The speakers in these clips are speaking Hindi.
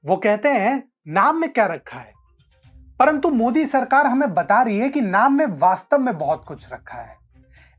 वो कहते हैं नाम में क्या रखा है, परंतु मोदी सरकार हमें बता रही है कि नाम में वास्तव में बहुत कुछ रखा है।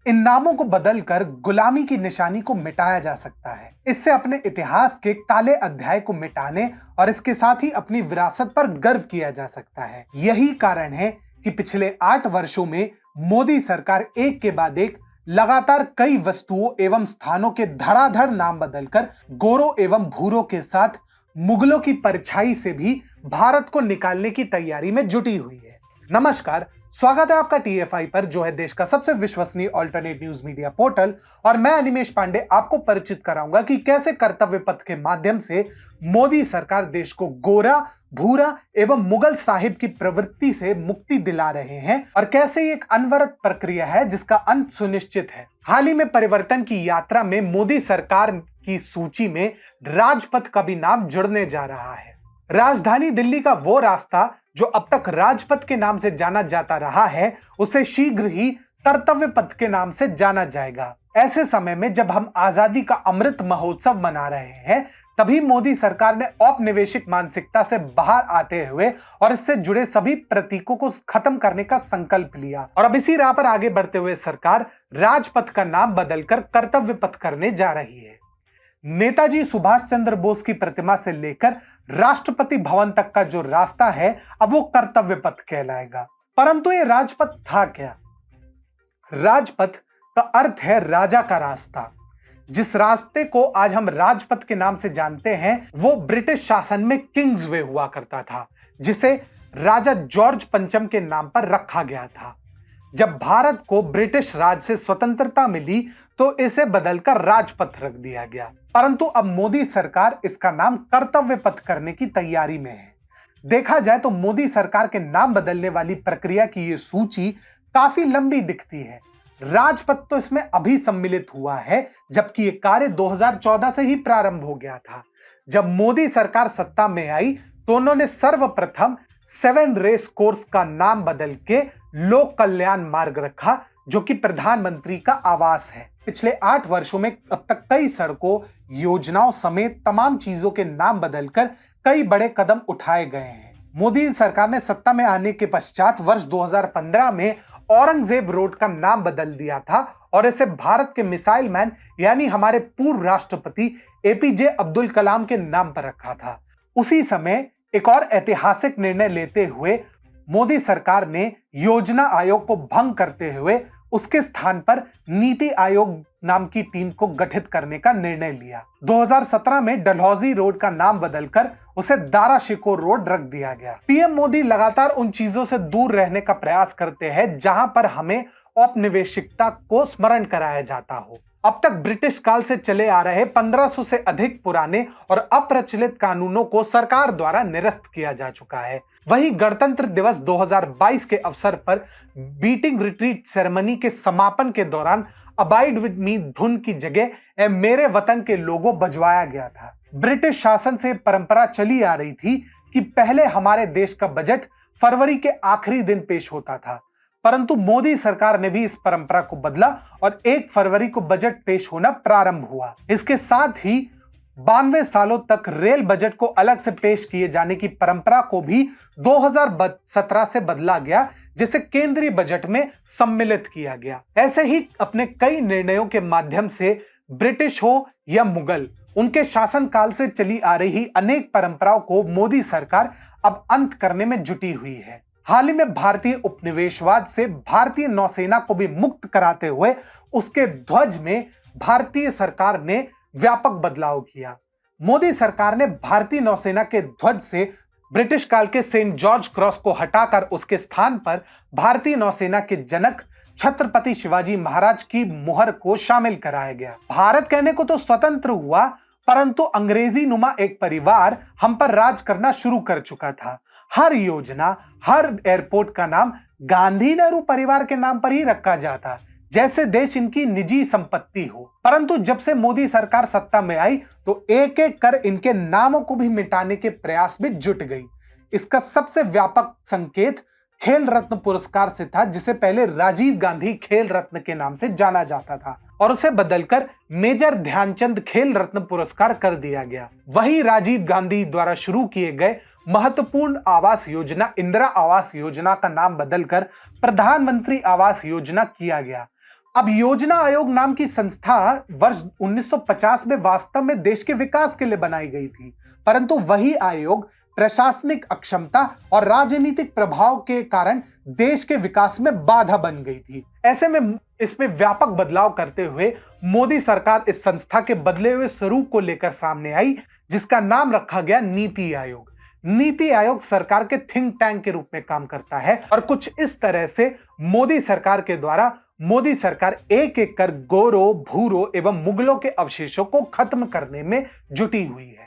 इन नामों को बदलकर गुलामी की निशानी को मिटाया जा सकता है। इससे अपने इतिहास के काले अध्याय को मिटाने और इसके साथ ही अपनी विरासत पर गर्व किया जा सकता है। यही कारण है कि पिछले 8 वर्षों में मोदी सरकार एक के बाद एक लगातार कई वस्तुओं एवं स्थानों के धड़ाधड़ नाम बदलकर गोरों एवं भूरों के साथ मुगलों की परछाई से भी भारत को निकालने की तैयारी में जुटी हुई है। नमस्कार, स्वागत है आपका टीएफआई पर, जो है देश का सबसे विश्वसनीय ऑल्टरनेट न्यूज मीडिया पोर्टल। और मैं अनिमेश पांडे आपको परिचित कराऊंगा कि कैसे कर्तव्य पथ के माध्यम से मोदी सरकार देश को गोरा, भूरा एवं मुगल साहिब की प्रवृत्ति से मुक्ति दिला रहे हैं और कैसे ये एक अनवरत प्रक्रिया है जिसका अंत सुनिश्चित है। हाल ही में परिवर्तन की यात्रा में मोदी सरकार की सूची में राजपथ का भी नाम जुड़ने जा रहा है। राजधानी दिल्ली का वो रास्ता जो अब तक राजपथ के नाम से जाना जाता रहा है, उसे शीघ्र ही कर्तव्य पथ के नाम से जाना जाएगा। ऐसे समय में जब हम आजादी का अमृत महोत्सव मना रहे हैं, तभी मोदी सरकार ने औपनिवेशिक मानसिकता से बाहर आते हुए और इससे जुड़े सभी प्रतीकों को खत्म करने का संकल्प लिया और अब इसी राह पर आगे बढ़ते हुए सरकार राजपथ का नाम बदलकर कर्तव्य पथ करने जा रही है। नेताजी सुभाष चंद्र बोस की प्रतिमा से लेकर राष्ट्रपति भवन तक का जो रास्ता है, अब वो कर्तव्य पथ कहलाएगा। परंतु ये राजपथ था क्या? राजपथ का अर्थ है राजा का रास्ता। जिस रास्ते को आज हम राजपथ के नाम से जानते हैं, वो ब्रिटिश शासन में किंग्स वे हुआ करता था, जिसे राजा जॉर्ज पंचम के नाम पर रखा गया था। जब भारत को ब्रिटिश राज से स्वतंत्रता मिली तो इसे बदलकर राजपथ रख दिया गया। परंतु अब मोदी सरकार इसका नाम कर्तव्य पथ करने की तैयारी में है। देखा जाए तो मोदी सरकार के नाम बदलने वाली प्रक्रिया की ये सूची काफी लंबी दिखती है। राजपथ तो इसमें अभी सम्मिलित हुआ है, जबकि ये कार्य 2014 से ही प्रारंभ हो गया था। जब मोदी सरकार सत्ता में आई तो उन्होंने सर्वप्रथम 7 रेस कोर्स का नाम बदल के लोक कल्याण मार्ग रखा, जो कि प्रधानमंत्री का आवास है। पिछले 8 वर्षों में अब तक कई सड़कों, योजनाओं समेत तमाम चीजों के नाम बदलकर कई बड़े कदम उठाए गए हैं। मोदी सरकार ने सत्ता में आने के पश्चात वर्ष 2015 में औरंगजेब रोड का नाम बदल दिया था और इसे भारत के मिसाइल मैन यानी हमारे पूर्व राष्ट्रपति एपीजे अब्दुल कलाम के नाम पर रखा था। उसी समय एक और ऐतिहासिक निर्णय लेते हुए मोदी सरकार ने योजना आयोग को भंग करते हुए उसके स्थान पर नीति आयोग नाम की टीम को गठित करने का निर्णय लिया। 2017 में डलहौजी रोड का नाम बदलकर उसे दारा शिकोह रोड रख दिया गया। पीएम मोदी लगातार उन चीजों से दूर रहने का प्रयास करते हैं जहां पर हमें औपनिवेशिकता को स्मरण कराया जाता हो। अब तक ब्रिटिश काल से चले आ रहे 1500 से अधिक पुराने और अप्रचलित कानूनों को सरकार द्वारा निरस्त किया जा चुका है। वहीं गणतंत्र दिवस 2022 के अवसर पर बीटिंग रिट्रीट सेरेमनी के समापन के दौरान अबाइड विद मी धुन की जगह ए मेरे वतन के लोगो बजवाया गया था। ब्रिटिश शासन से परंपरा चली आ रही थी कि पहले हमारे देश का बजट फरवरी के आखिरी दिन पेश होता था, परंतु मोदी सरकार ने भी इस परंपरा को बदला और 1 फरवरी को बजट पेश होना प्रारंभ हुआ। इसके साथ ही 92 सालों तक रेल बजट को अलग से पेश किए जाने की परंपरा को भी 2017 से बदला गया, जिसे केंद्रीय बजट में सम्मिलित किया गया। ऐसे ही अपने कई निर्णयों के माध्यम से ब्रिटिश हो या मुगल, उनके शासनकाल से चली आ रही अनेक परंपराओं को मोदी सरकार अब अंत करने में जुटी हुई है। हाल ही में भारतीय उपनिवेशवाद से भारतीय नौसेना को भी मुक्त कराते हुए उसके ध्वज में भारतीय सरकार ने व्यापक बदलाव किया। मोदी सरकार ने भारतीय नौसेना के ध्वज से ब्रिटिश काल के सेंट जॉर्ज क्रॉस को हटाकर उसके स्थान पर भारतीय नौसेना के जनक छत्रपति शिवाजी महाराज की मुहर को शामिल कराया गया। भारत कहने को तो स्वतंत्र हुआ, परंतु अंग्रेजी नुमा एक परिवार हम पर राज करना शुरू कर चुका था। हर योजना, हर एयरपोर्ट का नाम गांधी नेहरू परिवार के नाम पर ही रखा जाता, जैसे देश इनकी निजी संपत्ति हो। परंतु जब से मोदी सरकार सत्ता में आई तो एक एक कर इनके नामों को भी मिटाने के प्रयास में जुट गई। इसका सबसे व्यापक संकेत खेल रत्न पुरस्कार से था, जिसे पहले राजीव गांधी खेल रत्न के नाम से जाना जाता था। और उसे बदलकर मेजर ध्यानचंद खेल रत्न पुरस्कार कर दिया गया। वही राजीव गांधी द्वारा शुरू किए गए महत्वपूर्ण आवास योजना इंदिरा आवास योजना का नाम बदलकर प्रधानमंत्री आवास योजना किया गया। अब योजना आयोग नाम की संस्था वर्ष 1950 में वास्तव में देश के विकास के लिए बनाई गई थी, परंतु वही आयोग प्रशासनिक अक्षमता और राजनीतिक प्रभाव के कारण देश के विकास में बाधा बन गई थी। ऐसे में इसमें व्यापक बदलाव करते हुए मोदी सरकार इस संस्था के बदले हुए स्वरूप को लेकर सामने आई, जिसका नाम रखा गया नीति आयोग। नीति आयोग सरकार के थिंक टैंक के रूप में काम करता है और कुछ इस तरह से मोदी सरकार के द्वारा मोदी सरकार एक एक कर गोरों, भूरों एवं मुगलों के अवशेषों को खत्म करने में जुटी हुई है।